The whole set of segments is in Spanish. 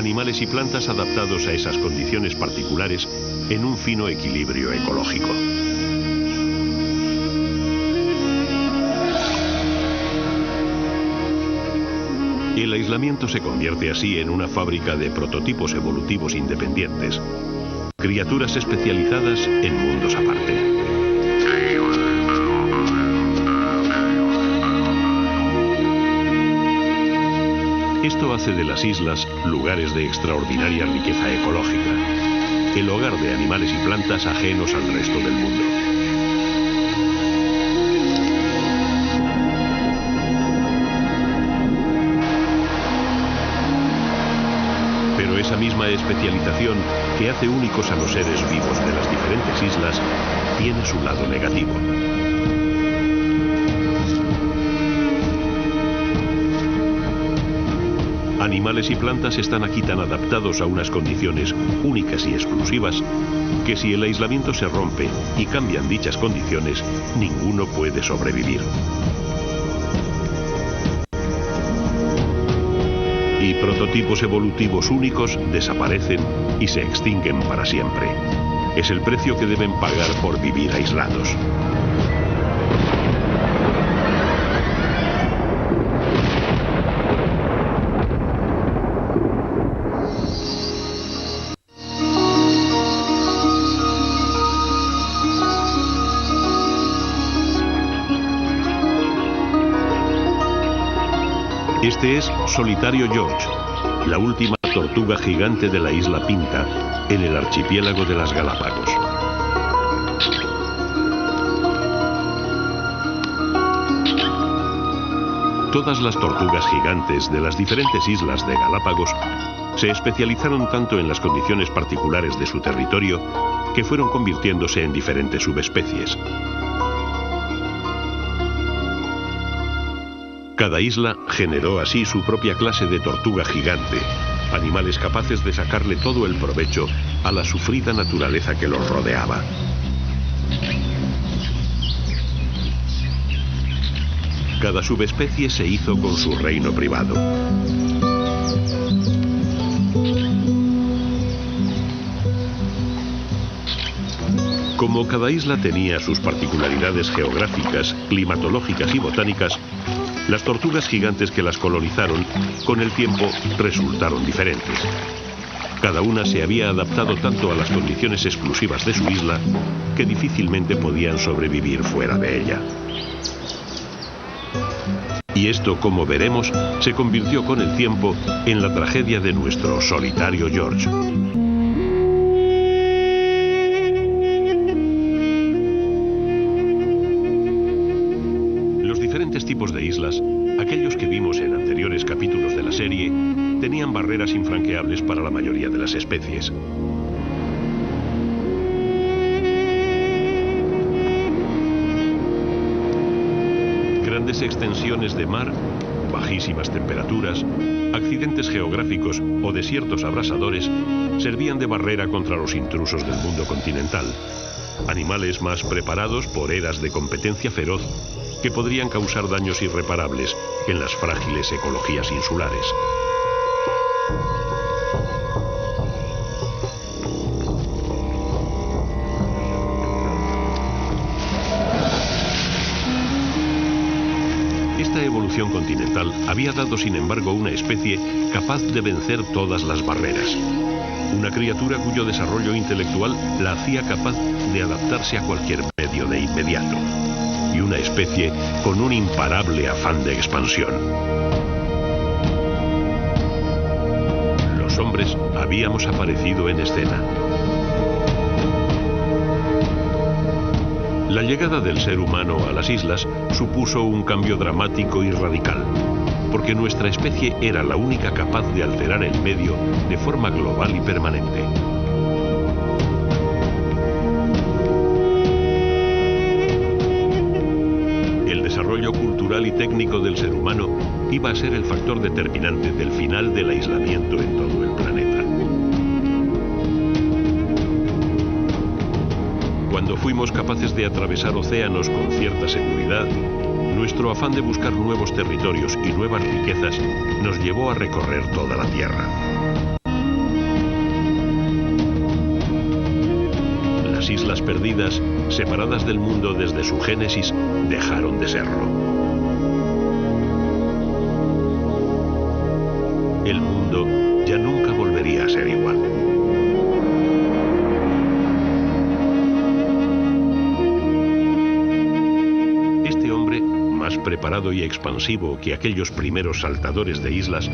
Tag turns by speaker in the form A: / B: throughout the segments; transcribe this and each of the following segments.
A: animales y plantas adaptados a esas condiciones particulares en un fino equilibrio ecológico. El aislamiento se convierte así en una fábrica de prototipos evolutivos independientes, criaturas especializadas en mundos aparte. Esto hace de las islas lugares de extraordinaria riqueza ecológica, el hogar de animales y plantas ajenos al resto del mundo. Pero esa misma especialización que hace únicos a los seres vivos de las diferentes islas tiene su lado negativo. Animales y plantas están aquí tan adaptados a unas condiciones únicas y exclusivas que si el aislamiento se rompe y cambian dichas condiciones, ninguno puede sobrevivir. Y prototipos evolutivos únicos desaparecen y se extinguen para siempre. Es el precio que deben pagar por vivir aislados. Este es Solitario George, la última tortuga gigante de la isla Pinta, en el archipiélago de las Galápagos. Todas las tortugas gigantes de las diferentes islas de Galápagos se especializaron tanto en las condiciones particulares de su territorio que fueron convirtiéndose en diferentes subespecies. Cada isla generó así su propia clase de tortuga gigante, animales capaces de sacarle todo el provecho a la sufrida naturaleza que los rodeaba. Cada subespecie se hizo con su reino privado. Como cada isla tenía sus particularidades geográficas, climatológicas y botánicas, las tortugas gigantes que las colonizaron, con el tiempo, resultaron diferentes. Cada una se había adaptado tanto a las condiciones exclusivas de su isla que difícilmente podían sobrevivir fuera de ella. Y esto, como veremos, se convirtió con el tiempo en la tragedia de nuestro Solitario George. Tipos de islas, aquellos que vimos en anteriores capítulos de la serie, tenían barreras infranqueables para la mayoría de las especies. Grandes extensiones de mar, bajísimas temperaturas, accidentes geográficos o desiertos abrasadores servían de barrera contra los intrusos del mundo continental. Animales más preparados por eras de competencia feroz que podrían causar daños irreparables en las frágiles ecologías insulares. Esta evolución continental había dado, sin embargo, una especie capaz de vencer todas las barreras. Una criatura cuyo desarrollo intelectual la hacía capaz de adaptarse a cualquier medio de inmediato. Y una especie con un imparable afán de expansión. Los hombres habíamos aparecido en escena. La llegada del ser humano a las islas supuso un cambio dramático y radical, porque nuestra especie era la única capaz de alterar el medio de forma global y permanente. El desarrollo cultural y técnico del ser humano iba a ser el factor determinante del final del aislamiento en todo el planeta. Cuando fuimos capaces de atravesar océanos con cierta seguridad, nuestro afán de buscar nuevos territorios y nuevas riquezas nos llevó a recorrer toda la Tierra. vidas, separadas del mundo desde su génesis, dejaron de serlo. El mundo ya nunca volvería a ser igual. Este hombre, más preparado y expansivo que aquellos primeros saltadores de islas,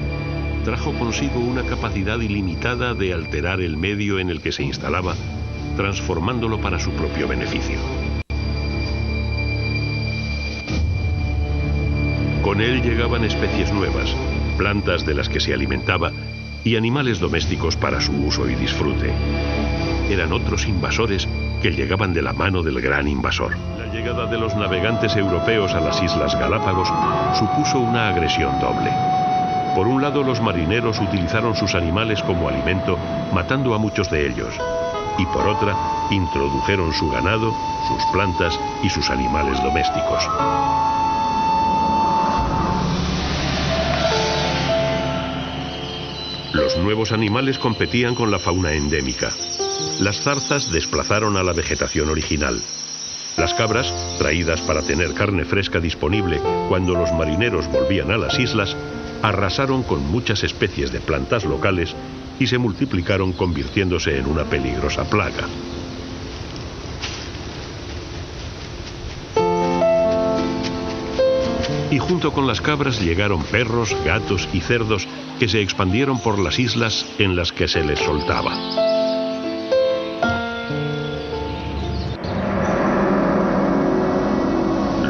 A: trajo consigo una capacidad ilimitada de alterar el medio en el que se instalaba, transformándolo para su propio beneficio. Con él llegaban especies nuevas, plantas de las que se alimentaba y animales domésticos para su uso y disfrute. Eran otros invasores que llegaban de la mano del gran invasor. La llegada de los navegantes europeos a las Islas Galápagos supuso una agresión doble. Por un lado, los marineros utilizaron sus animales como alimento, matando a muchos de ellos. Y por otra, introdujeron su ganado, sus plantas y sus animales domésticos. Los nuevos animales competían con la fauna endémica. Las zarzas desplazaron a la vegetación original. Las cabras, traídas para tener carne fresca disponible cuando los marineros volvían a las islas, arrasaron con muchas especies de plantas locales y se multiplicaron convirtiéndose en una peligrosa plaga. Y junto con las cabras llegaron perros, gatos y cerdos que se expandieron por las islas en las que se les soltaba.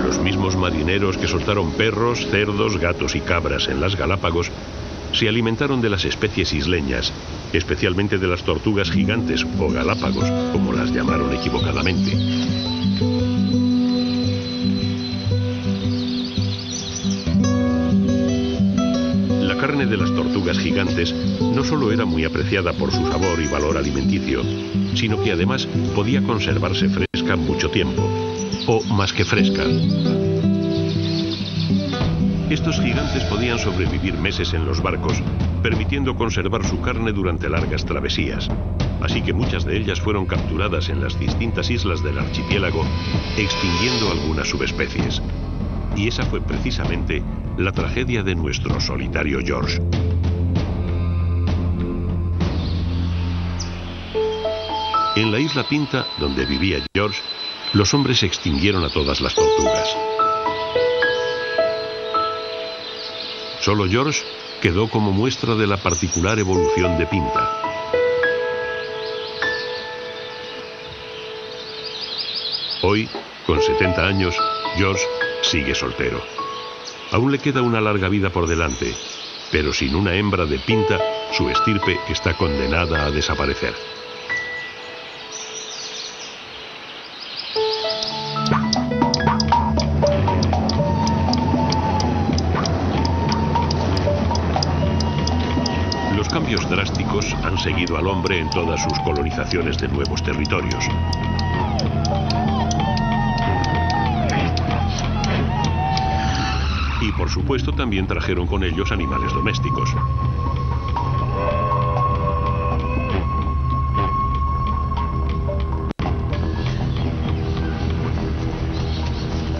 A: Los mismos marineros que soltaron perros, cerdos, gatos y cabras en las Galápagos se alimentaron de las especies isleñas, especialmente de las tortugas gigantes o galápagos, como las llamaron equivocadamente. La carne de las tortugas gigantes no solo era muy apreciada por su sabor y valor alimenticio, sino que además podía conservarse fresca mucho tiempo, o más que fresca. Estos gigantes podían sobrevivir meses en los barcos, permitiendo conservar su carne durante largas travesías. Así que muchas de ellas fueron capturadas en las distintas islas del archipiélago, extinguiendo algunas subespecies. Y esa fue precisamente la tragedia de nuestro solitario George. En la isla Pinta, donde vivía George, los hombres extinguieron a todas las tortugas. Solo George quedó como muestra de la particular evolución de Pinta. Hoy, con 70 años, George sigue soltero. Aún le queda una larga vida por delante, pero sin una hembra de Pinta, su estirpe está condenada a desaparecer. Los cambios drásticos han seguido al hombre en todas sus colonizaciones de nuevos territorios. Y por supuesto también trajeron con ellos animales domésticos.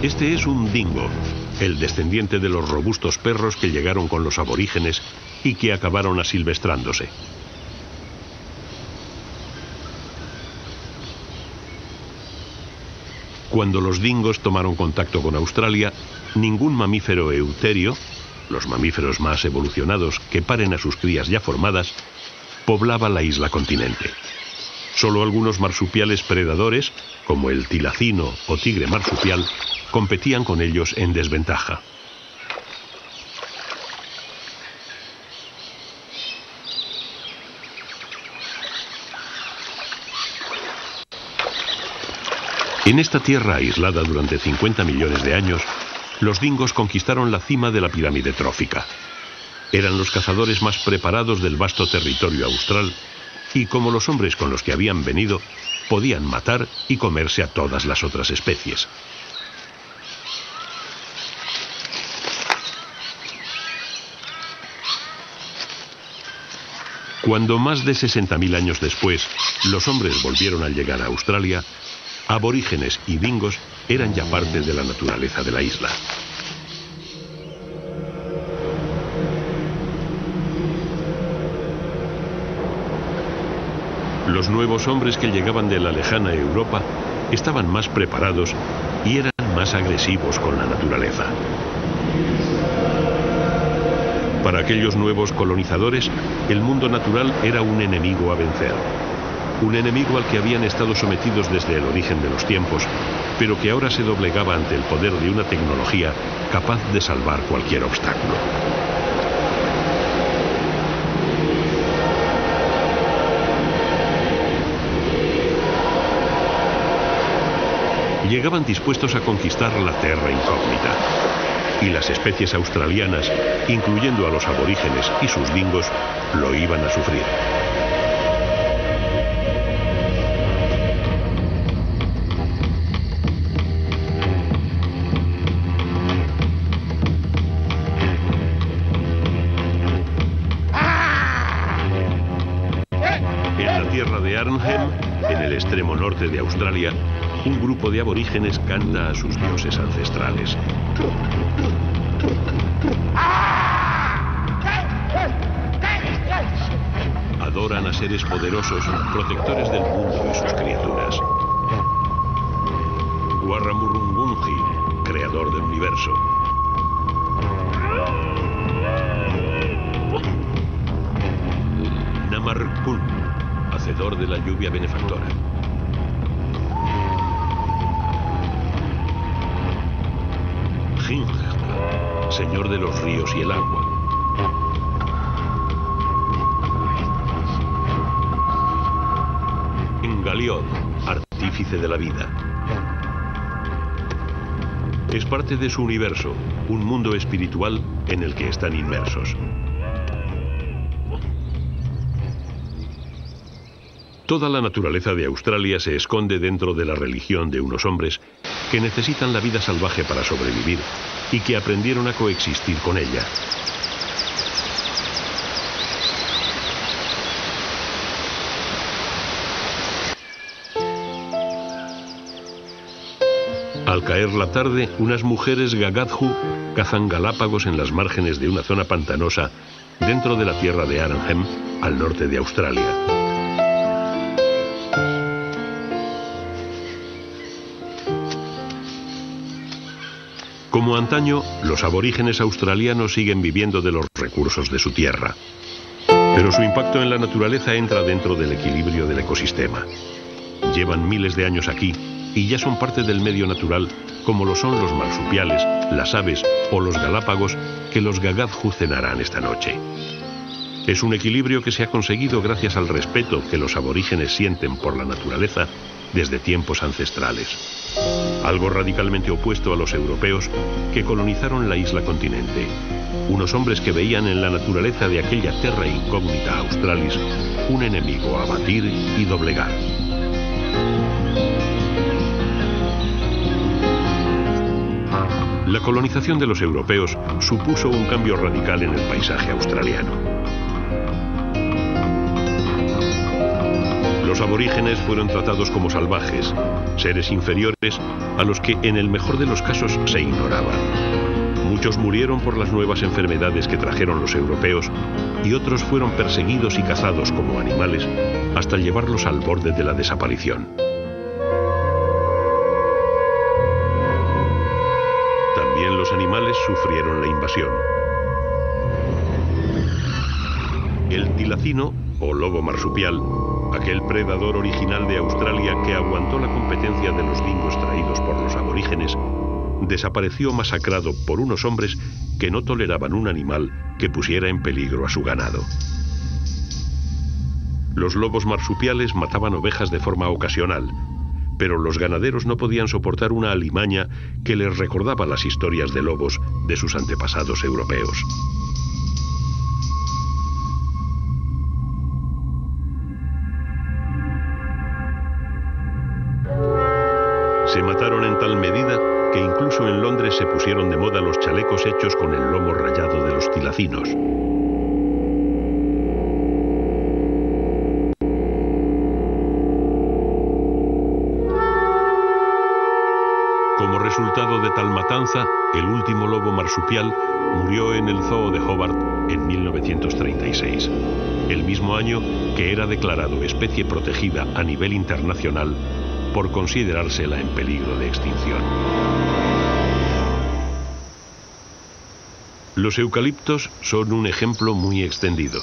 A: Este es un dingo, el descendiente de los robustos perros que llegaron con los aborígenes y que acabaron asilvestrándose. Cuando los dingos tomaron contacto con Australia, ningún mamífero euterio, los mamíferos más evolucionados que paren a sus crías ya formadas, poblaba la isla continente. Solo algunos marsupiales predadores, como el tilacino o tigre marsupial, competían con ellos en desventaja. En esta tierra aislada durante 50 millones de años, los dingos conquistaron la cima de la pirámide trófica. Eran los cazadores más preparados del vasto territorio austral y, como los hombres con los que habían venido, podían matar y comerse a todas las otras especies. Cuando más de 60.000 años después los hombres volvieron a llegar a Australia, aborígenes y dingos eran ya parte de la naturaleza de la isla. Los nuevos hombres que llegaban de la lejana Europa estaban más preparados y eran más agresivos con la naturaleza. Para aquellos nuevos colonizadores, el mundo natural era un enemigo a vencer. Un enemigo al que habían estado sometidos desde el origen de los tiempos, pero que ahora se doblegaba ante el poder de una tecnología capaz de salvar cualquier obstáculo. Llegaban dispuestos a conquistar la tierra incógnita. Y las especies australianas, incluyendo a los aborígenes y sus dingos, lo iban a sufrir. En la tierra de Arnhem, en el extremo norte de Australia, un grupo de aborígenes canta a sus dioses ancestrales. Adoran a seres poderosos, protectores del mundo y sus criaturas. Warramurrungunji, creador del universo. Namarkun, hacedor de la lluvia benefactora. Jinja, señor de los ríos y el agua. Ngaliot, artífice de la vida. Es parte de su universo, un mundo espiritual en el que están inmersos. Toda la naturaleza de Australia se esconde dentro de la religión de unos hombres que necesitan la vida salvaje para sobrevivir y que aprendieron a coexistir con ella. Al caer la tarde, unas mujeres Gagadhu cazan galápagos en las márgenes de una zona pantanosa dentro de la tierra de Arnhem, al norte de Australia. Como antaño, los aborígenes australianos siguen viviendo de los recursos de su tierra. Pero su impacto en la naturaleza entra dentro del equilibrio del ecosistema. Llevan miles de años aquí y ya son parte del medio natural, como lo son los marsupiales, las aves o los galápagos que los Gagadhu cenarán esta noche. Es un equilibrio que se ha conseguido gracias al respeto que los aborígenes sienten por la naturaleza desde tiempos ancestrales. Algo radicalmente opuesto a los europeos que colonizaron la isla continente. Unos hombres que veían en la naturaleza de aquella terra incógnita australis un enemigo a batir y doblegar. La colonización de los europeos supuso un cambio radical en el paisaje australiano. Los aborígenes fueron tratados como salvajes, seres inferiores a los que en el mejor de los casos se ignoraban. Muchos murieron por las nuevas enfermedades que trajeron los europeos y otros fueron perseguidos y cazados como animales hasta llevarlos al borde de la desaparición. También los animales sufrieron la invasión. El tilacino, o lobo marsupial, aquel predador original de Australia que aguantó la competencia de los dingos traídos por los aborígenes, desapareció masacrado por unos hombres que no toleraban un animal que pusiera en peligro a su ganado. Los lobos marsupiales mataban ovejas de forma ocasional, pero los ganaderos no podían soportar una alimaña que les recordaba las historias de lobos de sus antepasados europeos. Se mataron en tal medida que incluso en Londres se pusieron de moda los chalecos hechos con el lomo rayado de los tilacinos. resultado de tal matanza, el último lobo marsupial murió en el zoo de Hobart en 1936, el mismo año que era declarado especie protegida a nivel internacional por considerársela en peligro de extinción. Los eucaliptos son un ejemplo muy extendido.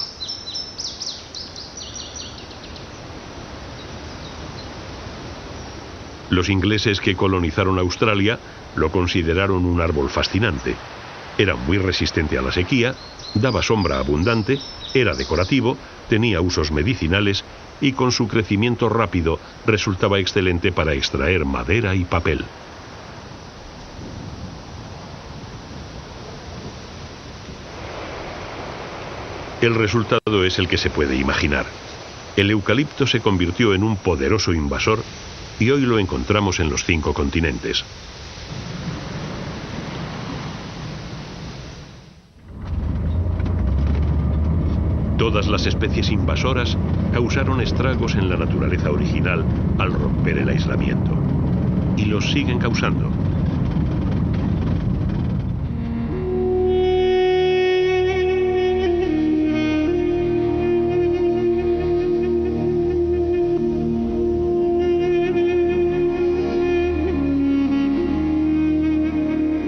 A: Los ingleses que colonizaron Australia lo consideraron un árbol fascinante. Era muy resistente a la sequía, daba sombra abundante, era decorativo, tenía usos medicinales y con su crecimiento rápido resultaba excelente para extraer madera y papel. El resultado es el que se puede imaginar. El eucalipto se convirtió en un poderoso invasor y hoy lo encontramos en los 5 continentes. Todas las especies invasoras causaron estragos en la naturaleza original al romper el aislamiento. Y los siguen causando.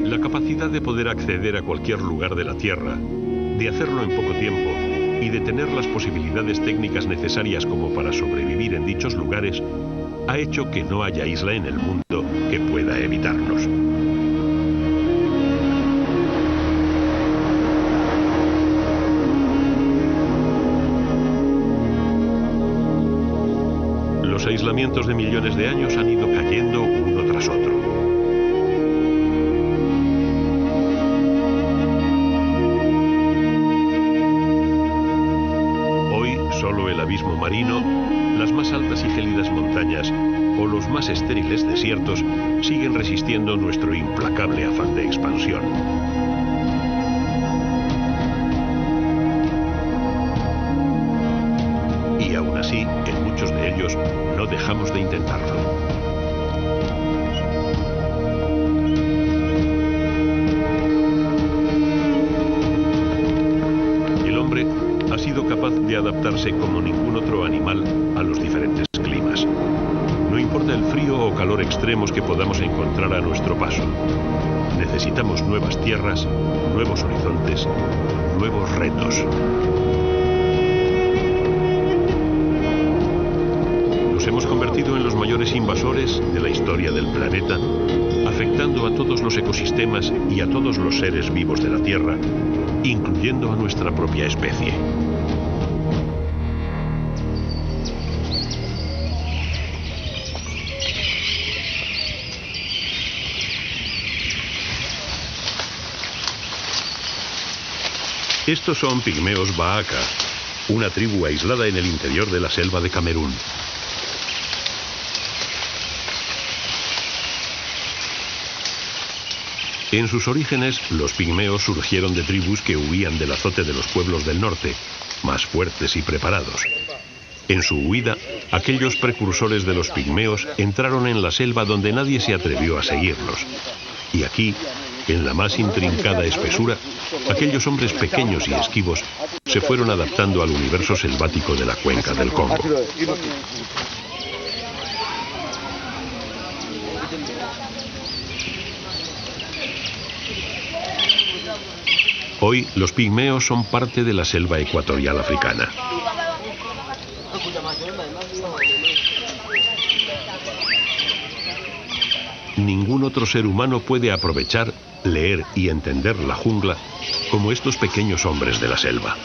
A: La capacidad de poder acceder a cualquier lugar de la Tierra, de hacerlo en poco tiempo, y de tener las posibilidades técnicas necesarias como para sobrevivir en dichos lugares, ha hecho que no haya isla en el mundo que pueda evitarnos. Los aislamientos de millones de años han ido cayendo uno tras otro. Solo el abismo marino, las más altas y gélidas montañas o los más estériles desiertos siguen resistiendo nuestro implacable afán de expansión. Y aún así, en muchos de ellos, no dejamos de intentarlo. Ha sido capaz de adaptarse como ningún otro animal a los diferentes climas. No importa el frío o calor extremos que podamos encontrar a nuestro paso. Necesitamos nuevas tierras, nuevos horizontes, nuevos retos. Nos hemos convertido en los mayores invasores de la historia del planeta, afectando a todos los ecosistemas y a todos los seres vivos de la Tierra, incluyendo a nuestra propia especie. Estos son pigmeos Baaka, una tribu aislada en el interior de la selva de Camerún. En sus orígenes, los pigmeos surgieron de tribus que huían del azote de los pueblos del norte, más fuertes y preparados. En su huida, aquellos precursores de los pigmeos entraron en la selva donde nadie se atrevió a seguirlos. Y aquí, en la más intrincada espesura, aquellos hombres pequeños y esquivos se fueron adaptando al universo selvático de la cuenca del Congo. Hoy, los pigmeos son parte de la selva ecuatorial africana. Ningún otro ser humano puede aprovechar, leer y entender la jungla como estos pequeños hombres de la selva.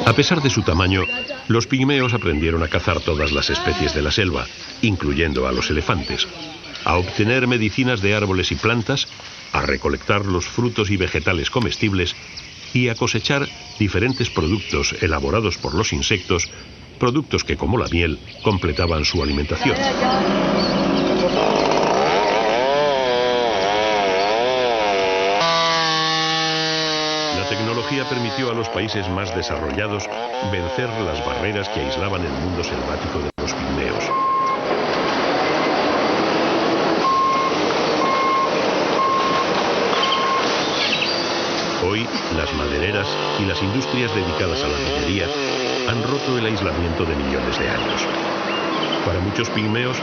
A: A pesar de su tamaño, los pigmeos aprendieron a cazar todas las especies de la selva, incluyendo a los elefantes, a obtener medicinas de árboles y plantas, a recolectar los frutos y vegetales comestibles y a cosechar diferentes productos elaborados por los insectos, productos que, como la miel, completaban su alimentación. La tecnología permitió a los países más desarrollados vencer las barreras que aislaban el mundo selvático de los pigmeos. Hoy, las madereras y las industrias dedicadas a la minería han roto el aislamiento de millones de años. Para muchos pigmeos,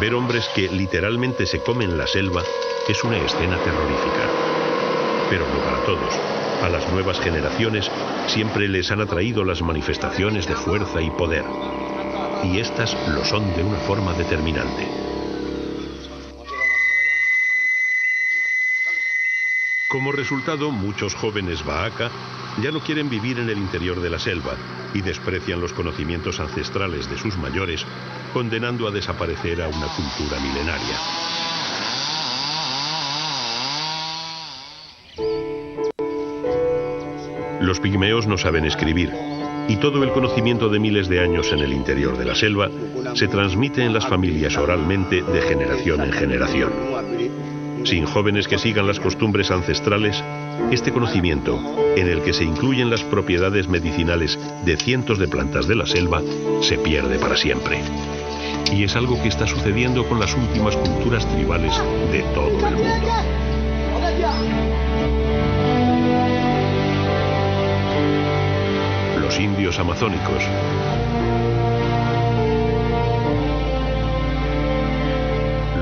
A: ver hombres que literalmente se comen la selva es una escena terrorífica. Pero no para todos. A las nuevas generaciones siempre les han atraído las manifestaciones de fuerza y poder. Y estas lo son de una forma determinante. Como resultado, muchos jóvenes Bahaka ya no quieren vivir en el interior de la selva y desprecian los conocimientos ancestrales de sus mayores, condenando a desaparecer a una cultura milenaria. Los pigmeos no saben escribir, y todo el conocimiento de miles de años en el interior de la selva se transmite en las familias oralmente de generación en generación. Sin jóvenes que sigan las costumbres ancestrales, este conocimiento, en el que se incluyen las propiedades medicinales de cientos de plantas de la selva, se pierde para siempre. Y es algo que está sucediendo con las últimas culturas tribales de todo el mundo. Los indios amazónicos,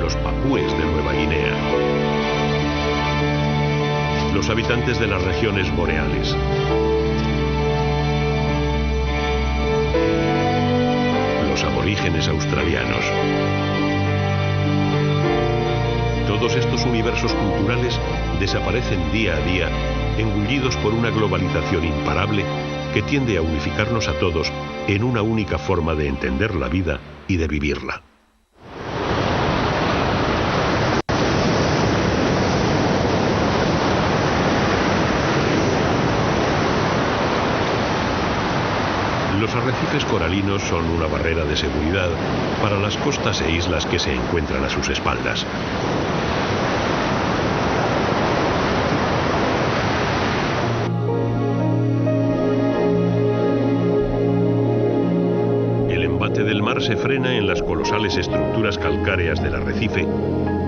A: los papúes de Nueva Guinea, los habitantes de las regiones boreales, los aborígenes australianos. Todos estos universos culturales desaparecen día a día, engullidos por una globalización imparable que tiende a unificarnos a todos en una única forma de entender la vida y de vivirla. Los arrecifes coralinos son una barrera de seguridad para las costas e islas que se encuentran a sus espaldas. El embate del mar se frena en las colosales estructuras calcáreas del arrecife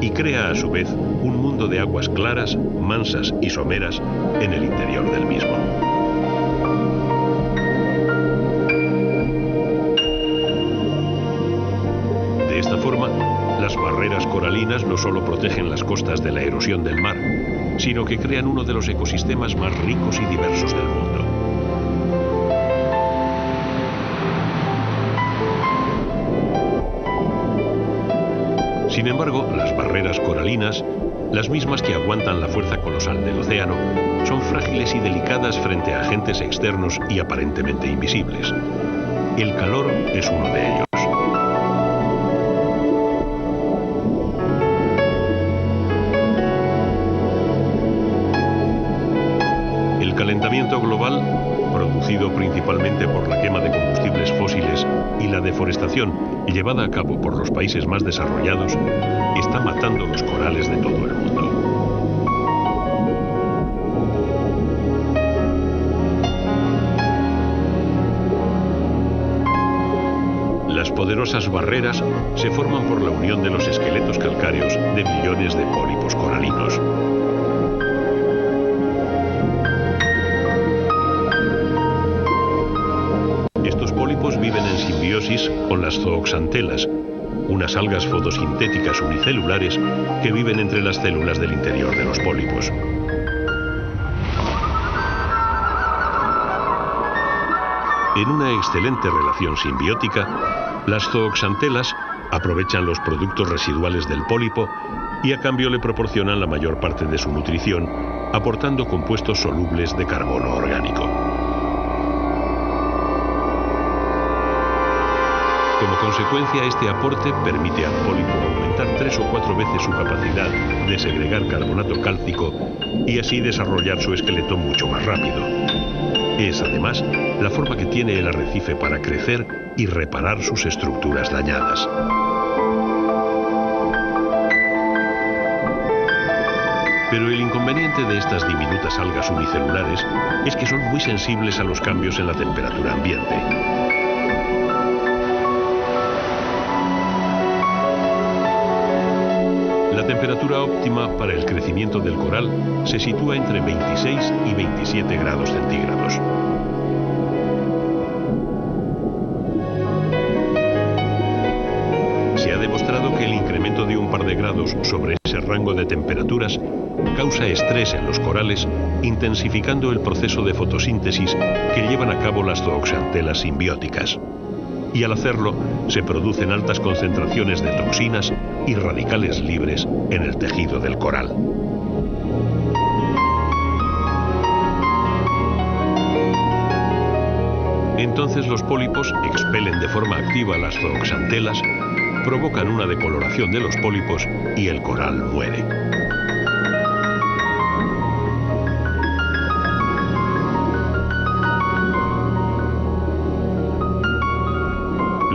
A: y crea a su vez un mundo de aguas claras, mansas y someras en el interior del mismo. Las barreras coralinas no solo protegen las costas de la erosión del mar, sino que crean uno de los ecosistemas más ricos y diversos del mundo. Sin embargo, las barreras coralinas, las mismas que aguantan la fuerza colosal del océano, son frágiles y delicadas frente a agentes externos y aparentemente invisibles. El calor es uno de ellos. El calentamiento global, producido principalmente por la quema de combustibles fósiles y la deforestación llevada a cabo por los países más desarrollados, está matando los corales de todo el mundo. Las poderosas barreras se forman por la unión de los esqueletos calcáreos de millones de pólipos coralinos. Estos pólipos viven en simbiosis con las zooxantelas, unas algas fotosintéticas unicelulares que viven entre las células del interior de los pólipos. En una excelente relación simbiótica, las zooxantelas aprovechan los productos residuales del pólipo y a cambio le proporcionan la mayor parte de su nutrición, aportando compuestos solubles de carbono orgánico. Como consecuencia, este aporte permite al pólipo aumentar 3 o 4 veces su capacidad de segregar carbonato cálcico y así desarrollar su esqueleto mucho más rápido. Es, además, la forma que tiene el arrecife para crecer y reparar sus estructuras dañadas. Pero el inconveniente de estas diminutas algas unicelulares es que son muy sensibles a los cambios en la temperatura ambiente. La temperatura óptima para el crecimiento del coral se sitúa entre 26 y 27 grados centígrados. Se ha demostrado que el incremento de un par de grados sobre ese rango de temperaturas causa estrés en los corales, intensificando el proceso de fotosíntesis que llevan a cabo las zooxantelas simbióticas. Y al hacerlo, se producen altas concentraciones de toxinas y radicales libres en el tejido del coral. Entonces los pólipos expelen de forma activa las zooxantelas, provocan una decoloración de los pólipos y el coral muere.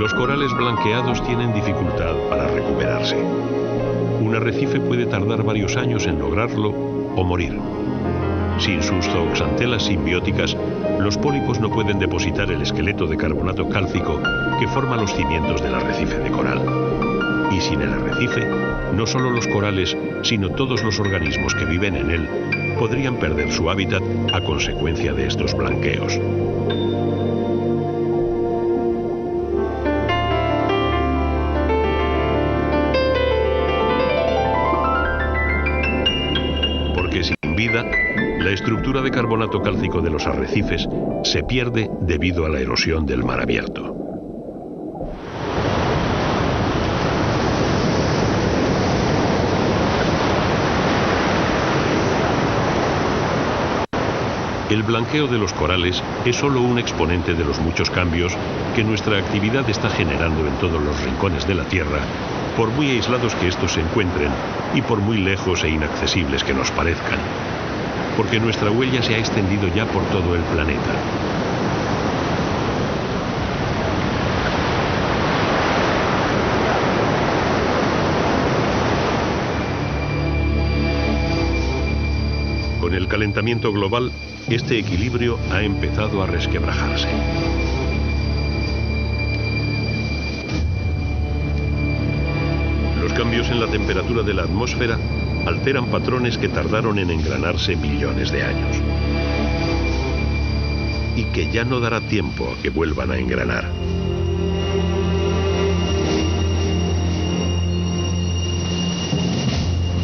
A: Los corales blanqueados tienen dificultad para recuperarse. Un arrecife puede tardar varios años en lograrlo o morir. Sin sus zooxantelas simbióticas, los pólipos no pueden depositar el esqueleto de carbonato cálcico que forma los cimientos del arrecife de coral. Y sin el arrecife, no solo los corales, sino todos los organismos que viven en él, podrían perder su hábitat a consecuencia de estos blanqueos. La estructura de carbonato cálcico de los arrecifes se pierde debido a la erosión del mar abierto. El blanqueo de los corales es solo un exponente de los muchos cambios que nuestra actividad está generando en todos los rincones de la Tierra, por muy aislados que estos se encuentren y por muy lejos e inaccesibles que nos parezcan. Porque nuestra huella se ha extendido ya por todo el planeta. Con el calentamiento global, este equilibrio ha empezado a resquebrajarse. Los cambios en la temperatura de la atmósfera alteran patrones que tardaron en engranarse millones de años. Y que ya no dará tiempo a que vuelvan a engranar.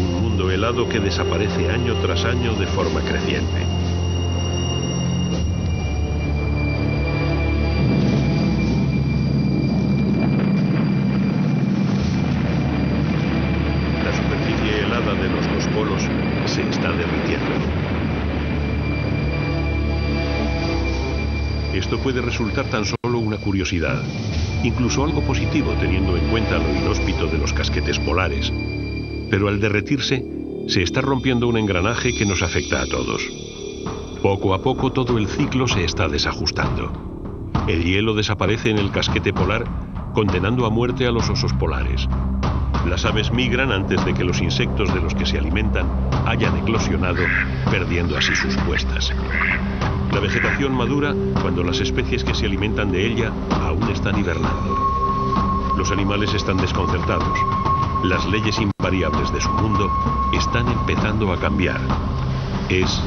A: Un mundo helado que desaparece año tras año de forma creciente. Se está derritiendo. Esto puede resultar tan solo una curiosidad, incluso algo positivo teniendo en cuenta lo inhóspito de los casquetes polares, pero al derretirse se está rompiendo un engranaje que nos afecta a todos. Poco a poco todo el ciclo se está desajustando. El hielo desaparece en el casquete polar, condenando a muerte a los osos polares. Las aves migran antes de que los insectos de los que se alimentan hayan eclosionado, perdiendo así sus puestas. La vegetación madura cuando las especies que se alimentan de ella aún están hibernando. Los animales están desconcertados. Las leyes invariables de su mundo están empezando a cambiar. Es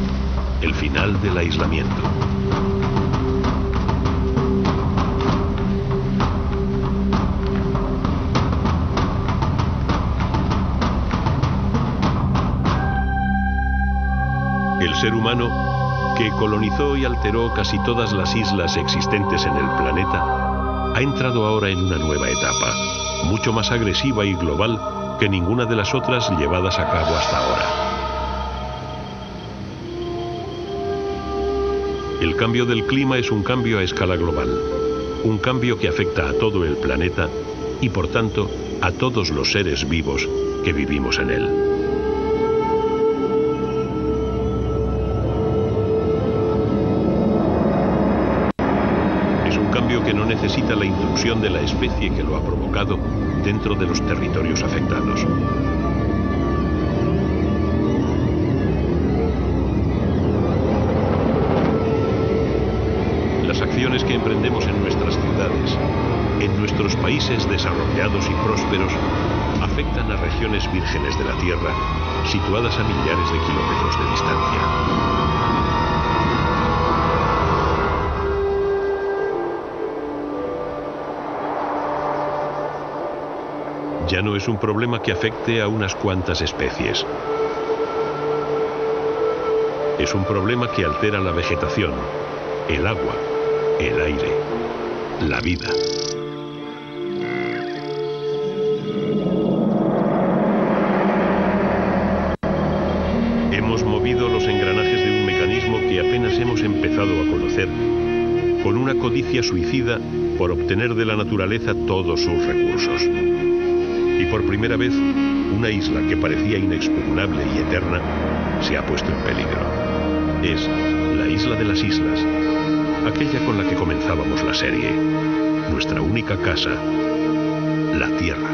A: el final del aislamiento. El ser humano, que colonizó y alteró casi todas las islas existentes en el planeta, ha entrado ahora en una nueva etapa, mucho más agresiva y global que ninguna de las otras llevadas a cabo hasta ahora. El cambio del clima es un cambio a escala global, un cambio que afecta a todo el planeta y, por tanto, a todos los seres vivos que vivimos en él. Que no necesita la intrusión de la especie que lo ha provocado dentro de los territorios afectados. emprendemos en nuestras ciudades, en nuestros países desarrollados y prósperos, afectan a regiones vírgenes de la Tierra, situadas a millares de kilómetros de distancia. Ya no es un problema que afecte a unas cuantas especies. Es un problema que altera la vegetación, el agua, el aire, la vida. Hemos movido los engranajes de un mecanismo que apenas hemos empezado a conocer, con una codicia suicida por obtener de la naturaleza todos sus recursos. Y por primera vez, una isla que parecía inexpugnable y eterna se ha puesto en peligro. Es la isla de las islas, aquella con la que comenzábamos la serie, nuestra única casa, la Tierra.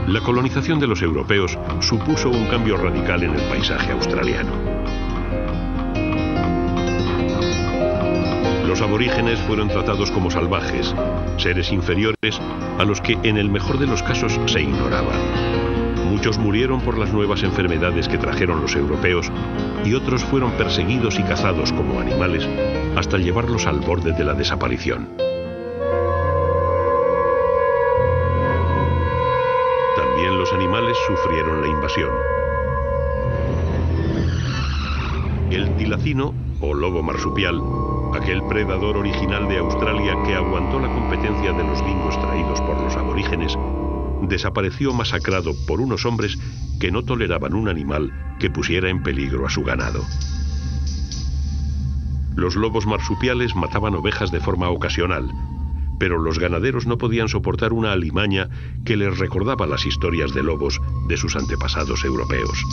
A: La colonización de los europeos supuso un cambio radical en el paisaje australiano. Los aborígenes fueron tratados como salvajes, seres inferiores a los que en el mejor de los casos se ignoraban. Muchos murieron por las nuevas enfermedades que trajeron los europeos y otros fueron perseguidos y cazados como animales hasta llevarlos al borde de la desaparición. También los animales sufrieron la invasión. El tilacino, o lobo marsupial, aquel predador original de Australia que aguantó la competencia de los dingos traídos por los aborígenes, desapareció masacrado por unos hombres que no toleraban un animal que pusiera en peligro a su ganado. Los lobos marsupiales mataban ovejas de forma ocasional, pero los ganaderos no podían soportar una alimaña que les recordaba las historias de lobos de sus antepasados europeos.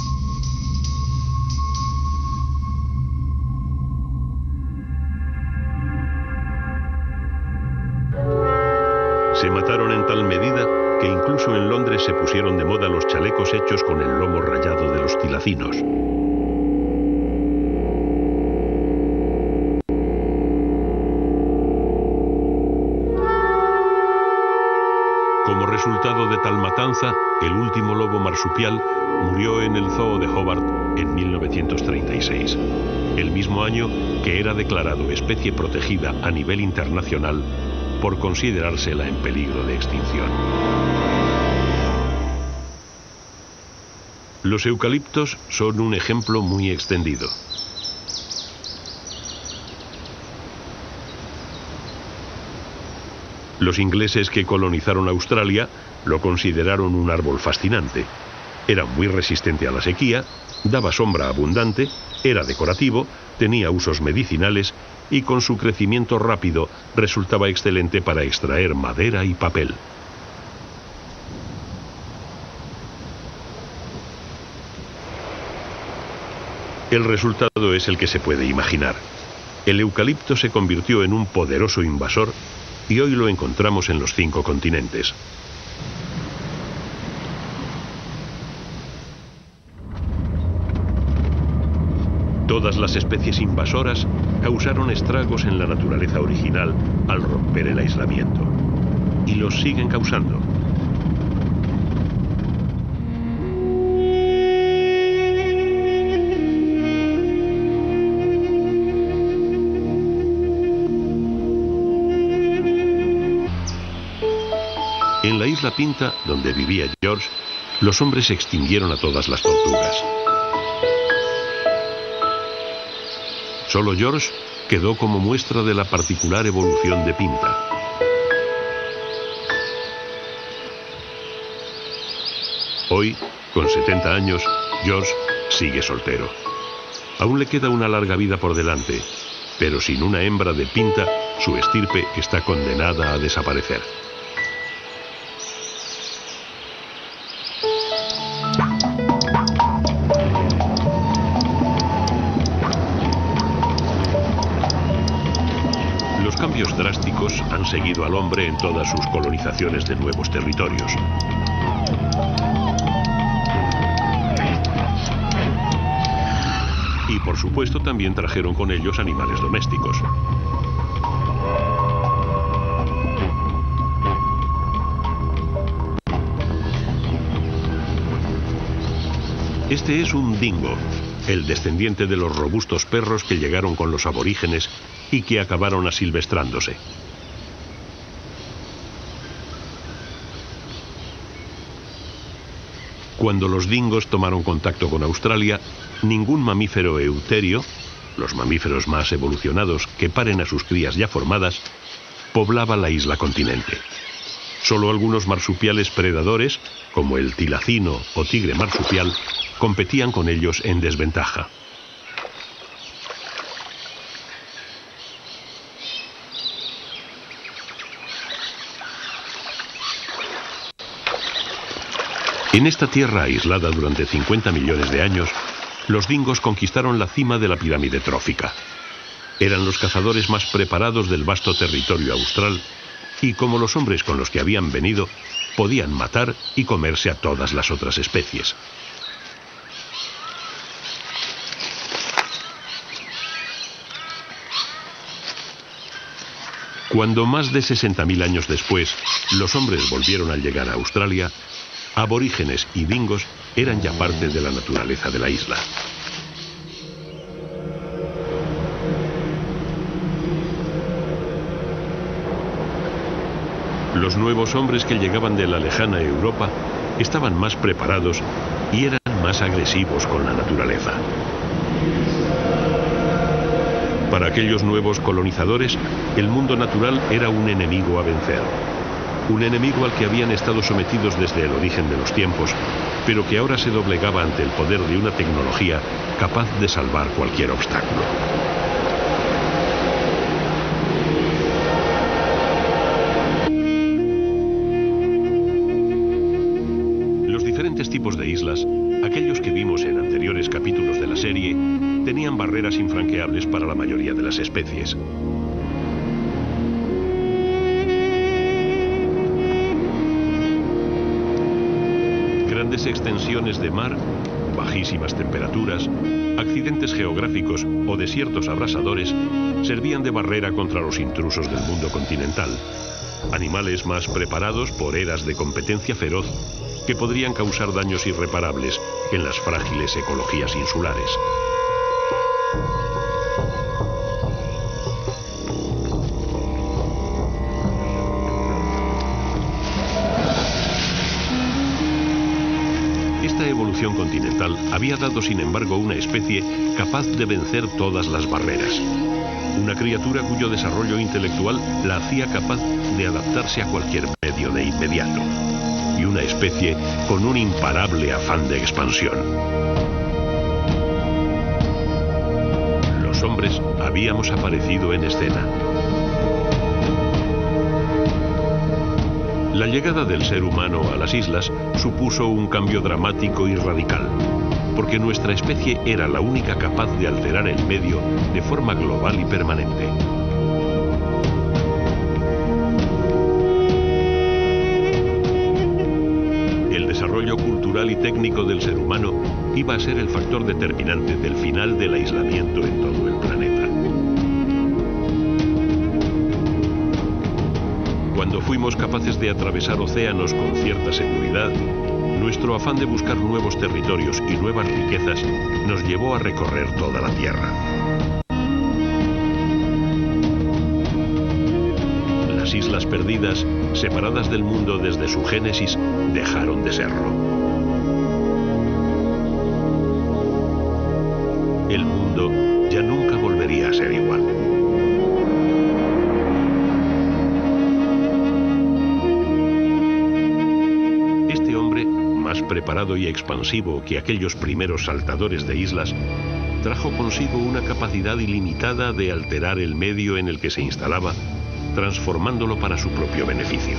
A: Se mataron en tal medida que incluso en Londres se pusieron de moda los chalecos hechos con el lomo rayado de los tilacinos. Como resultado de tal matanza, el último lobo marsupial murió en el zoo de Hobart en 1936, el mismo año que era declarado especie protegida a nivel internacional por considerársela en peligro de extinción. Los eucaliptos son un ejemplo muy extendido. Los ingleses que colonizaron Australia lo consideraron un árbol fascinante. Era muy resistente a la sequía, daba sombra abundante, era decorativo, tenía usos medicinales y con su crecimiento rápido resultaba excelente para extraer madera y papel. El resultado es el que se puede imaginar. El eucalipto se convirtió en un poderoso invasor y hoy lo encontramos en los 5 continentes. Todas las especies invasoras causaron estragos en la naturaleza original al romper el aislamiento. Y los siguen causando. En la isla Pinta, donde vivía George, los hombres extinguieron a todas las tortugas. Solo George quedó como muestra de la particular evolución de Pinta. Hoy, con 70 años, George sigue soltero. Aún le queda una larga vida por delante, pero sin una hembra de Pinta, su estirpe está condenada a desaparecer. Los cambios drásticos han seguido al hombre en todas sus colonizaciones de nuevos territorios. Y por supuesto también trajeron con ellos animales domésticos. Este es un dingo, el descendiente de los robustos perros que llegaron con los aborígenes y que acabaron asilvestrándose. Cuando los dingos tomaron contacto con Australia, ningún mamífero euterio, los mamíferos más evolucionados que paren a sus crías ya formadas, poblaba la isla continente. Solo algunos marsupiales predadores, como el tilacino o tigre marsupial, competían con ellos en desventaja. En esta tierra aislada durante 50 millones de años, los dingos conquistaron la cima de la pirámide trófica. Eran los cazadores más preparados del vasto territorio austral y, como los hombres con los que habían venido, podían matar y comerse a todas las otras especies. Cuando más de 60.000 años después los hombres volvieron a llegar a Australia, aborígenes y dingos eran ya parte de la naturaleza de la isla. Los nuevos hombres que llegaban de la lejana Europa estaban más preparados y eran más agresivos con la naturaleza. Para aquellos nuevos colonizadores, el mundo natural era un enemigo a vencer. Un enemigo al que habían estado sometidos desde el origen de los tiempos, pero que ahora se doblegaba ante el poder de una tecnología capaz de salvar cualquier obstáculo. Los diferentes tipos de islas, aquellos que vimos en anteriores capítulos de la serie, tenían barreras infranqueables para la mayoría de las especies. Grandes extensiones de mar, bajísimas temperaturas, accidentes geográficos o desiertos abrasadores servían de barrera contra los intrusos del mundo continental. Animales más preparados por eras de competencia feroz que podrían causar daños irreparables en las frágiles ecologías insulares. Esta evolución continental había dado, sin embargo, una especie capaz de vencer todas las barreras. Una criatura cuyo desarrollo intelectual la hacía capaz de adaptarse a cualquier medio de inmediato. Y una especie con un imparable afán de expansión. Los hombres habíamos aparecido en escena. La llegada del ser humano a las islas supuso un cambio dramático y radical, porque nuestra especie era la única capaz de alterar el medio de forma global y permanente. El desarrollo cultural y técnico del ser humano iba a ser el factor determinante del final del aislamiento en todo el planeta. Cuando fuimos capaces de atravesar océanos con cierta seguridad, nuestro afán de buscar nuevos territorios y nuevas riquezas nos llevó a recorrer toda la Tierra. Las islas perdidas, separadas del mundo desde su génesis, dejaron de serlo. El mundo ya nunca volvería a ser igual. Este hombre, más preparado y expansivo que aquellos primeros saltadores de islas, trajo consigo una capacidad ilimitada de alterar el medio en el que se instalaba, transformándolo para su propio beneficio.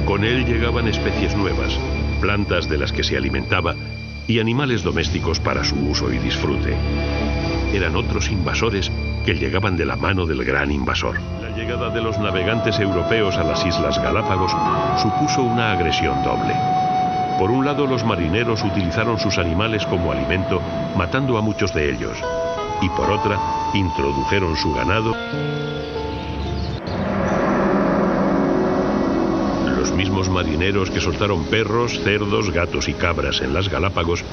A: Con él llegaban especies nuevas, plantas de las que se alimentaba y animales domésticos para su uso y disfrute. Eran otros invasores que llegaban de la mano del gran invasor. La llegada de los navegantes europeos a las Islas Galápagos supuso una agresión doble. Por un lado, los marineros utilizaron sus animales como alimento, matando a muchos de ellos. Y por otra, introdujeron su ganado. Los mismos marineros que soltaron perros, cerdos, gatos y cabras en las Galápagos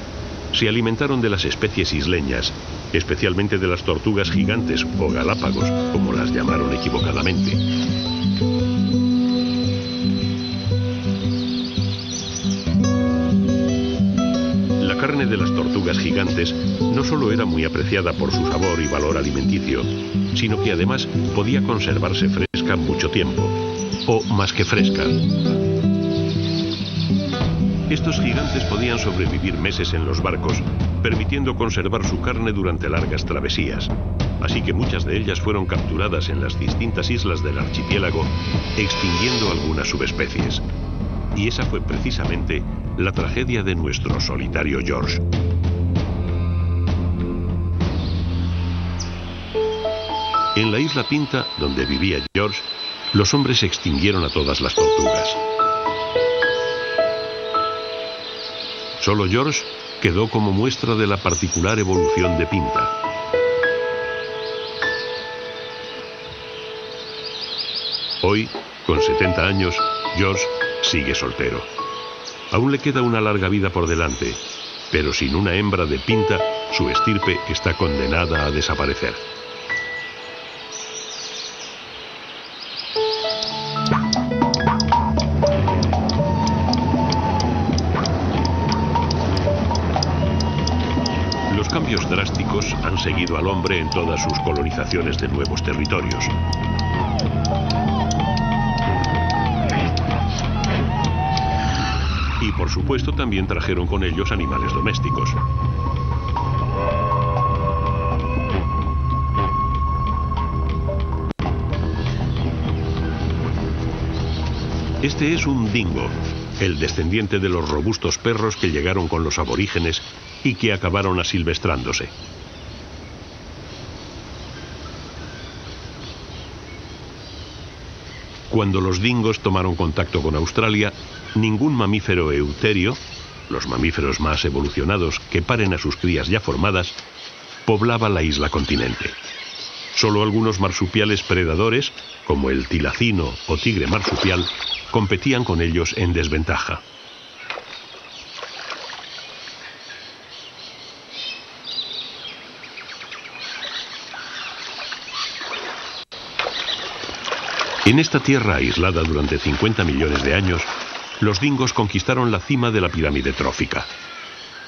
A: se alimentaron de las especies isleñas, especialmente de las tortugas gigantes o galápagos, como las llamaron equivocadamente. La carne de las tortugas gigantes no solo era muy apreciada por su sabor y valor alimenticio, sino que además podía conservarse fresca mucho tiempo, o más que fresca. Estos gigantes podían sobrevivir meses en los barcos, permitiendo conservar su carne durante largas travesías. Así que muchas de ellas fueron capturadas en las distintas islas del archipiélago, extinguiendo algunas subespecies. Y esa fue precisamente la tragedia de nuestro solitario George. En la isla Pinta, donde vivía George, los hombres extinguieron a todas las tortugas. Solo George quedó como muestra de la particular evolución de Pinta. Hoy, con 70 años, George sigue soltero. Aún le queda una larga vida por delante, pero sin una hembra de Pinta, su estirpe está condenada a desaparecer. Los cambios drásticos han seguido al hombre en todas sus colonizaciones de nuevos territorios. Y por supuesto también trajeron con ellos animales domésticos. Este es un dingo, el descendiente de los robustos perros que llegaron con los aborígenes y que acabaron asilvestrándose. Cuando los dingos tomaron contacto con Australia, ningún mamífero euterio, los mamíferos más evolucionados que paren a sus crías ya formadas, poblaba la isla continente. Solo algunos marsupiales predadores, como el tilacino o tigre marsupial, competían con ellos en desventaja. En esta tierra aislada durante 50 millones de años, los dingos conquistaron la cima de la pirámide trófica.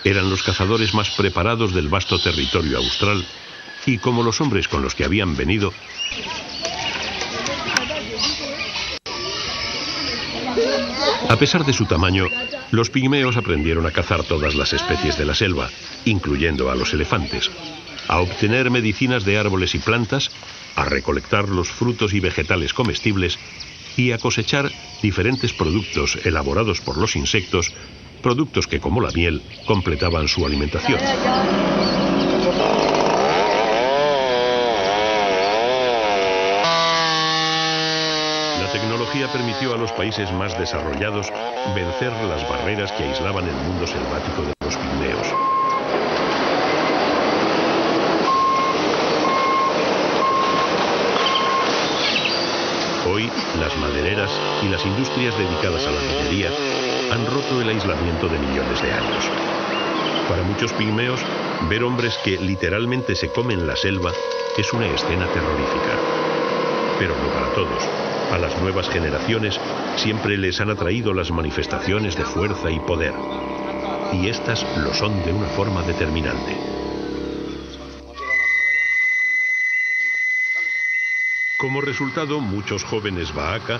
A: Eran los cazadores más preparados del vasto territorio austral y, como los hombres con los que habían venido, a pesar de su tamaño, los pigmeos aprendieron a cazar todas las especies de la selva, incluyendo a los elefantes, a obtener medicinas de árboles y plantas, a recolectar los frutos y vegetales comestibles y a cosechar diferentes productos elaborados por los insectos, productos que, como la miel, completaban su alimentación. La tecnología tecnología permitió a los países más desarrollados vencer las barreras que aislaban el mundo selvático de los pigmeos. Hoy, las madereras y las industrias dedicadas a la minería han roto el aislamiento de millones de años. Para muchos pigmeos, ver hombres que literalmente se comen la selva es una escena terrorífica. Pero no para todos. A las nuevas generaciones siempre les han atraído las manifestaciones de fuerza y poder. Y estas lo son de una forma determinante. Como resultado, muchos jóvenes Bahaka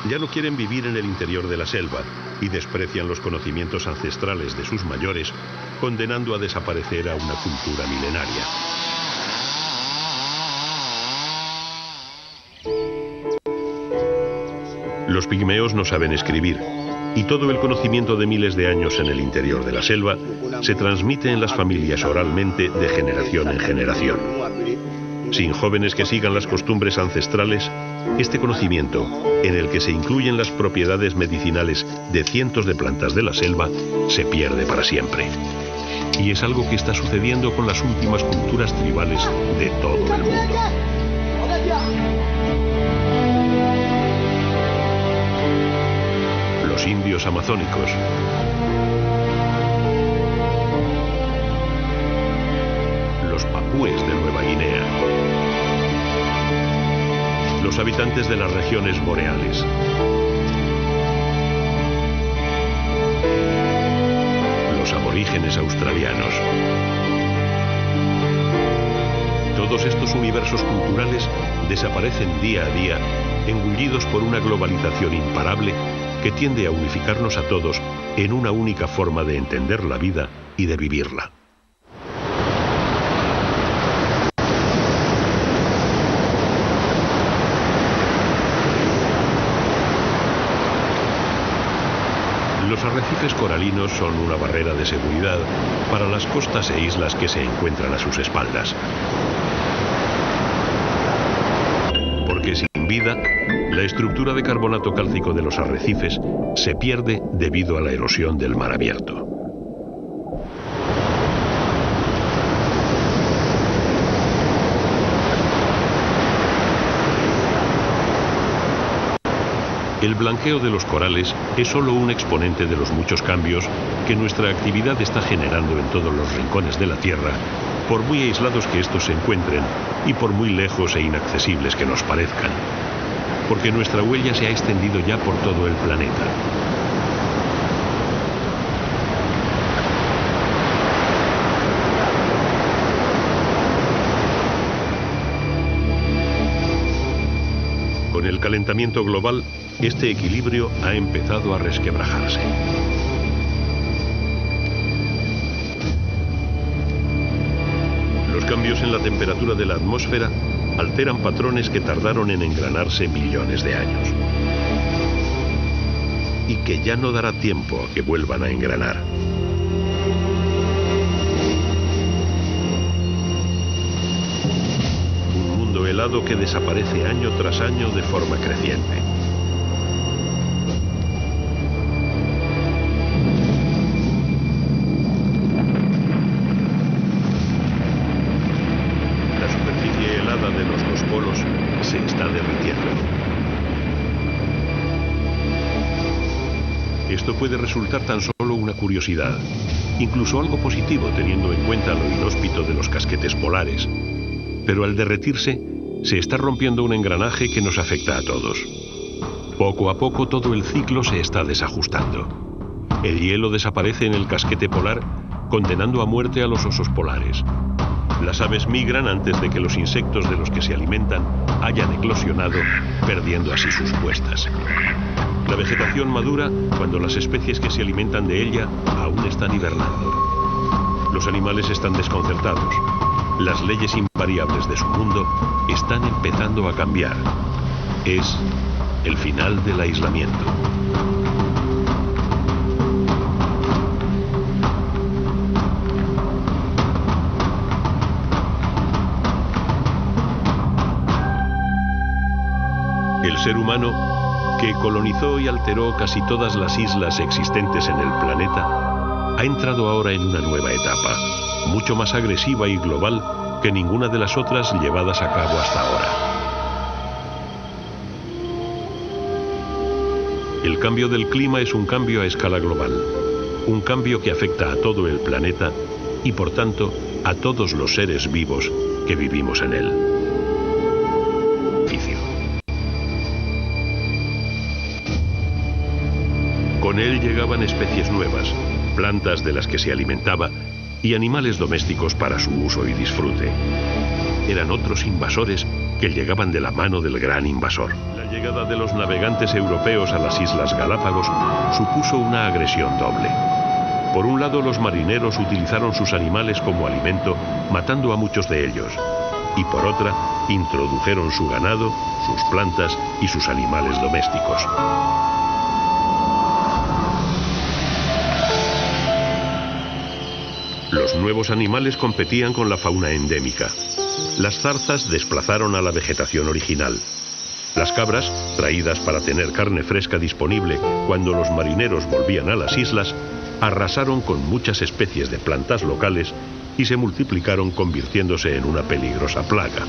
A: ya no quieren vivir en el interior de la selva y desprecian los conocimientos ancestrales de sus mayores, condenando a desaparecer a una cultura milenaria. Los pigmeos no saben escribir, y todo el conocimiento de miles de años en el interior de la selva se transmite en las familias oralmente de generación en generación. Sin jóvenes que sigan las costumbres ancestrales, este conocimiento, en el que se incluyen las propiedades medicinales de cientos de plantas de la selva, se pierde para siempre. Y es algo que está sucediendo con las últimas culturas tribales de todo el mundo. Los indios amazónicos, los papúes de Nueva Guinea, los habitantes de las regiones boreales, los aborígenes australianos. Todos estos universos culturales desaparecen día a día, engullidos por una globalización imparable que tiende a unificarnos a todos en una única forma de entender la vida y de vivirla. Los arrecifes coralinos son una barrera de seguridad para las costas e islas que se encuentran a sus espaldas. Porque sin vida, la estructura de carbonato cálcico de los arrecifes se pierde debido a la erosión del mar abierto. El blanqueo de los corales es solo un exponente de los muchos cambios que nuestra actividad está generando en todos los rincones de la Tierra, por muy aislados que estos se encuentren y por muy lejos e inaccesibles que nos parezcan. Porque nuestra huella se ha extendido ya por todo el planeta. Con el calentamiento global, este equilibrio ha empezado a resquebrajarse. Los cambios en la temperatura de la atmósfera alteran patrones que tardaron en engranarse millones de años. Y que ya no dará tiempo a que vuelvan a engranar. Un mundo helado que desaparece año tras año de forma creciente. Se está derritiendo. Esto puede resultar tan solo una curiosidad, incluso algo positivo teniendo en cuenta lo inhóspito de los casquetes polares, pero al derretirse se está rompiendo un engranaje que nos afecta a todos. Poco a poco todo el ciclo se está desajustando. El hielo desaparece en el casquete polar, condenando a muerte a los osos polares. Las aves migran antes de que los insectos de los que se alimentan hayan eclosionado, perdiendo así sus puestas. La vegetación madura cuando las especies que se alimentan de ella aún están hibernando. Los animales están desconcertados. Las leyes invariables de su mundo están empezando a cambiar. Es el final del aislamiento. El ser humano que colonizó y alteró casi todas las islas existentes en el planeta, ha entrado ahora en una nueva etapa, mucho más agresiva y global que ninguna de las otras llevadas a cabo hasta ahora. El cambio del clima es un cambio a escala global, un cambio que afecta a todo el planeta y, por tanto, a todos los seres vivos que vivimos en él. Con él llegaban especies nuevas, plantas de las que se alimentaba y animales domésticos para su uso y disfrute. Eran otros invasores que llegaban de la mano del gran invasor. La llegada de los navegantes europeos a las Islas Galápagos supuso una agresión doble. Por un lado, los marineros utilizaron sus animales como alimento, matando a muchos de ellos. Y por otra, introdujeron su ganado, sus plantas y sus animales domésticos. Los nuevos animales competían con la fauna endémica. Las zarzas desplazaron a la vegetación original. Las cabras, traídas para tener carne fresca disponible cuando los marineros volvían a las islas, arrasaron con muchas especies de plantas locales y se multiplicaron convirtiéndose en una peligrosa plaga.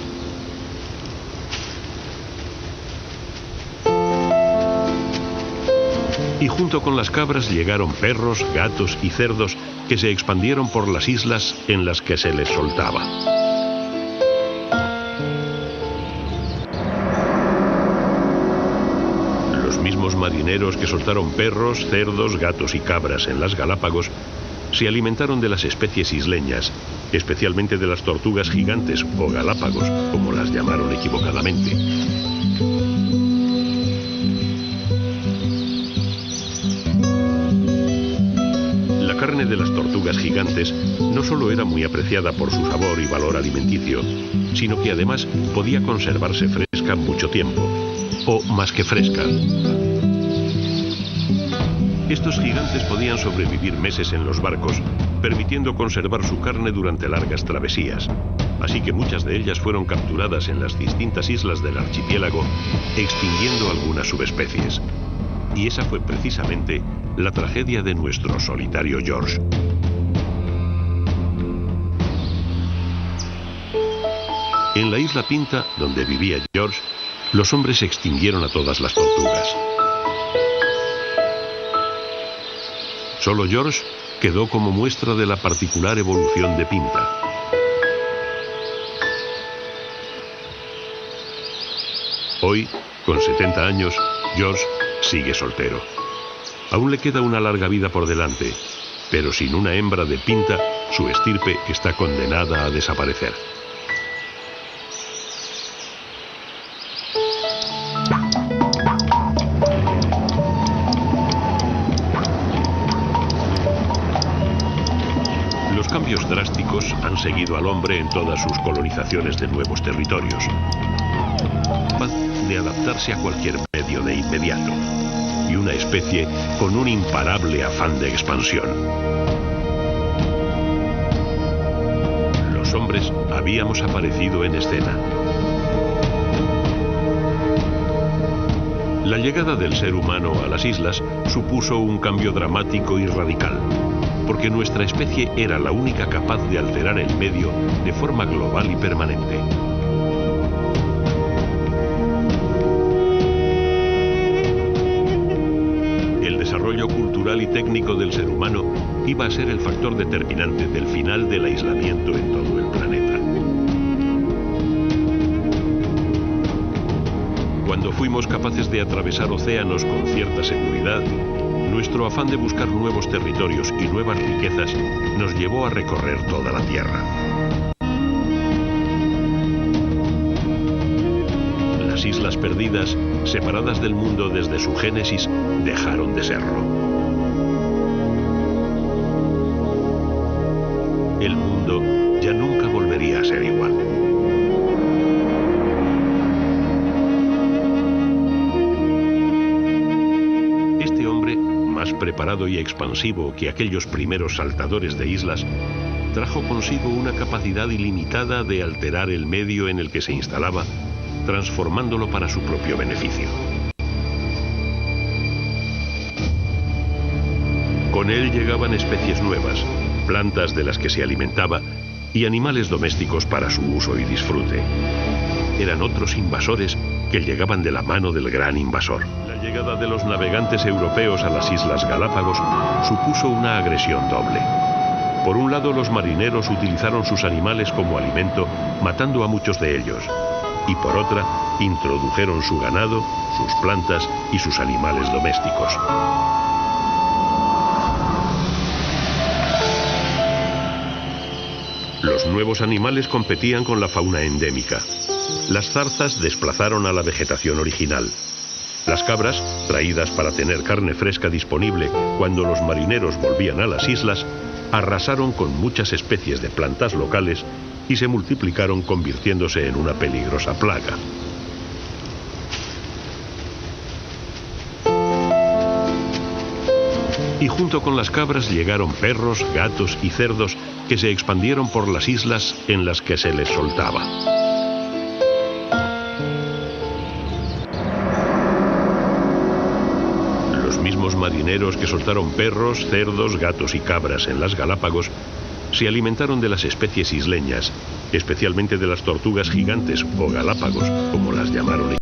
A: Y junto con las cabras llegaron perros, gatos y cerdos que se expandieron por las islas en las que se les soltaba. Los mismos marineros que soltaron perros, cerdos, gatos y cabras en las Galápagos se alimentaron de las especies isleñas, especialmente de las tortugas gigantes o galápagos, como las llamaron equivocadamente. La carne de las tortugas gigantes no solo era muy apreciada por su sabor y valor alimenticio, sino que además podía conservarse fresca mucho tiempo, o más que fresca. Estos gigantes podían sobrevivir meses en los barcos, permitiendo conservar su carne durante largas travesías. Así que muchas de ellas fueron capturadas en las distintas islas del archipiélago, extinguiendo algunas subespecies. Y esa fue precisamente la tragedia de nuestro solitario George. En la isla Pinta, donde vivía George, los hombres extinguieron a todas las tortugas. Solo George quedó como muestra de la particular evolución de Pinta. Hoy, con 70 años, George sigue soltero. Aún le queda una larga vida por delante, pero sin una hembra de Pinta, su estirpe está condenada a desaparecer. Los cambios drásticos han seguido al hombre en todas sus colonizaciones de nuevos territorios, capaz de adaptarse a cualquier medio de inmediato, y una especie con un imparable afán de expansión. Los hombres habíamos aparecido en escena. La llegada del ser humano a las islas supuso un cambio dramático y radical, porque nuestra especie era la única capaz de alterar el medio de forma global y permanente. El desarrollo cultural y técnico del ser humano iba a ser el factor determinante del final del aislamiento en todo el planeta. Cuando fuimos capaces de atravesar océanos con cierta seguridad, nuestro afán de buscar nuevos territorios y nuevas riquezas nos llevó a recorrer toda la Tierra. Las islas perdidas, separadas del mundo desde su génesis, dejaron de serlo. El mundo ya nunca volvería a ser igual. Este hombre, más preparado y expansivo que aquellos primeros saltadores de islas, trajo consigo una capacidad ilimitada de alterar el medio en el que se instalaba, transformándolo para su propio beneficio. Con él llegaban especies nuevas, plantas de las que se alimentaba y animales domésticos para su uso y disfrute. Eran otros invasores que llegaban de la mano del gran invasor. La llegada de los navegantes europeos a las Islas Galápagos supuso una agresión doble. Por un lado, los marineros utilizaron sus animales como alimento, matando a muchos de ellos. Y por otra, introdujeron su ganado, sus plantas y sus animales domésticos. Los nuevos animales competían con la fauna endémica. Las zarzas desplazaron a la vegetación original. Las cabras, traídas para tener carne fresca disponible cuando los marineros volvían a las islas, arrasaron con muchas especies de plantas locales y se multiplicaron convirtiéndose en una peligrosa plaga. Y junto con las cabras llegaron perros, gatos y cerdos que se expandieron por las islas en las que se les soltaba. Los mismos marineros que soltaron perros, cerdos, gatos y cabras en las Galápagos se alimentaron de las especies isleñas, especialmente de las tortugas gigantes o galápagos, como las llamaron ellos.